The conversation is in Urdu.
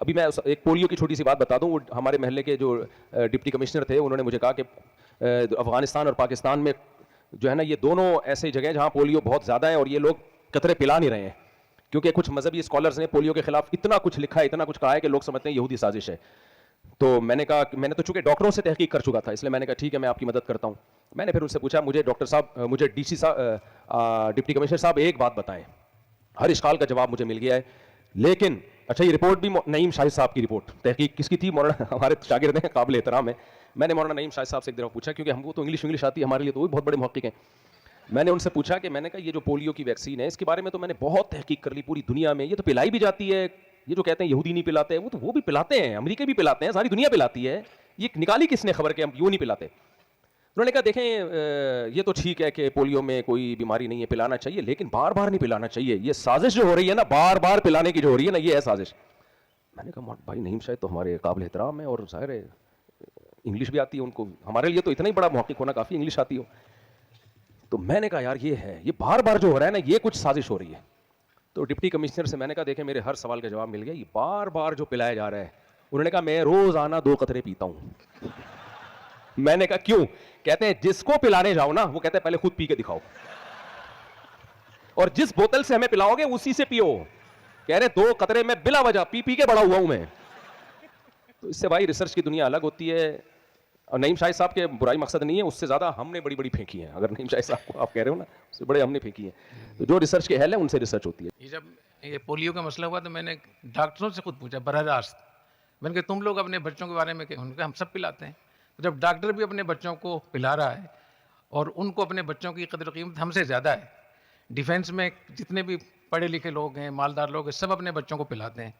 ابھی میں ایک پولیو کی چھوٹی سی بات بتا دوں. وہ ہمارے محلے کے جو ڈپٹی کمشنر تھے انہوں نے مجھے کہا کہ افغانستان اور پاکستان میں جو ہے نا یہ دونوں ایسے جگہیں جہاں پولیو بہت زیادہ ہے اور یہ لوگ قطرے پلا نہیں رہے ہیں, کیونکہ کچھ مذہبی اسکالرز نے پولیو کے خلاف اتنا کچھ لکھا ہے, اتنا کچھ کہا ہے کہ لوگ سمجھتے ہیں یہودی سازش ہے. تو میں نے کہا, میں نے تو چونکہ ڈاکٹروں سے تحقیق کر چکا تھا, اس لیے میں نے کہا ٹھیک ہے میں آپ کی مدد کرتا ہوں. میں نے پھر ان سے پوچھا مجھے ڈاکٹر صاحب, مجھے ڈی سی صاحب, ڈپٹی کمشنر صاحب ایک بات بتائیں. ہر اشکال کا جواب مجھے مل گیا ہے, لیکن اچھا یہ رپورٹ بھی نعیم شاہد صاحب کی رپورٹ, تحقیق کس کی تھی؟ مولانا, ہمارے شاگرد ہیں, قابل احترام ہے. میں نے مولانا نعیم شاہد صاحب سے ایک دفعہ پوچھا, کیونکہ ہم کو تو انگلش آتی ہے, ہمارے لیے تو وہ بہت بڑے محقق ہیں. میں نے ان سے پوچھا کہ میں نے کہا یہ جو پولیو کی ویکسین ہے اس کے بارے میں تو میں نے بہت تحقیق کر لی پوری دنیا میں, یہ تو پلائی بھی جاتی ہے, یہ جو کہتے ہیں یہودی نہیں پلاتے ہیں, وہ بھی پلاتے ہیں, امریکہ بھی پلاتے ہیں, ساری دنیا پلاتی ہے, یہ نکالی کس نے خبر کہ ہم یوں نہیں پلاتے؟ انہوں نے کہا دیکھیں یہ تو ٹھیک ہے کہ پولیو میں کوئی بیماری نہیں ہے, پلانا چاہیے, لیکن بار بار نہیں پلانا چاہیے. یہ سازش جو ہو رہی ہے نا, بار بار پلانے کی جو ہو رہی ہے نا, یہ ہے سازش. میں نے کہا بھائی نعیم شاید تو ہمارے قابل احترام ہے, اور ظاہر ہے انگلش بھی آتی ہے ان کو, ہمارے لیے تو اتنا ہی بڑا محقق ہونا کافی, انگلش آتی ہو. تو میں نے کہا یار یہ ہے, یہ بار بار جو ہو رہا ہے نا یہ کچھ سازش ہو رہی ہے. تو ڈپٹی کمشنر سے میں نے کہا دیکھیں میرے ہر سوال کا جواب مل گیا, یہ بار بار جو پلایا جا رہا ہے. انہوں نے کہا میں روزانہ 2 قطرے پیتا ہوں. میں نے کہا کیوں؟ کہتے ہیں جس کو پلانے جاؤ نا وہ کہتے ہیں پہلے خود پی کے دکھاؤ, اور جس بوتل سے ہمیں پلاؤ گے اسی سے پیو. کہہ رہے 2 قطرے میں بلا وجہ پی کے بڑا ہوا ہوں میں. تو اس سے بھائی ریسرچ کی دنیا الگ ہوتی ہے. اور نعیم شاہد صاحب کے برائی مقصد نہیں ہے, اس سے زیادہ ہم نے بڑی بڑی پھینکی ہیں. اگر نعیم شاہد صاحب کو آپ کہہ رہے ہو نا, اس سے بڑے ہم نے پھینکی ہیں. تو جو ریسرچ کے اہل ہیں ان سے ریسرچ ہوتی ہے. یہ جب یہ پولیو کا مسئلہ ہوا تو میں نے ڈاکٹروں سے خود پوچھا براہ راست, میں نے کہا تم لوگ اپنے بچوں کے بارے میں کہ ہم سب پلاتے ہیں. جب ڈاکٹر بھی اپنے بچوں کو پلا رہا ہے اور ان کو اپنے بچوں کی قدر و قیمت ہم سے زیادہ ہے, ڈیفینس میں جتنے بھی پڑھے لکھے لوگ ہیں, مالدار لوگ ہیں, سب اپنے بچوں کو پلاتے ہیں.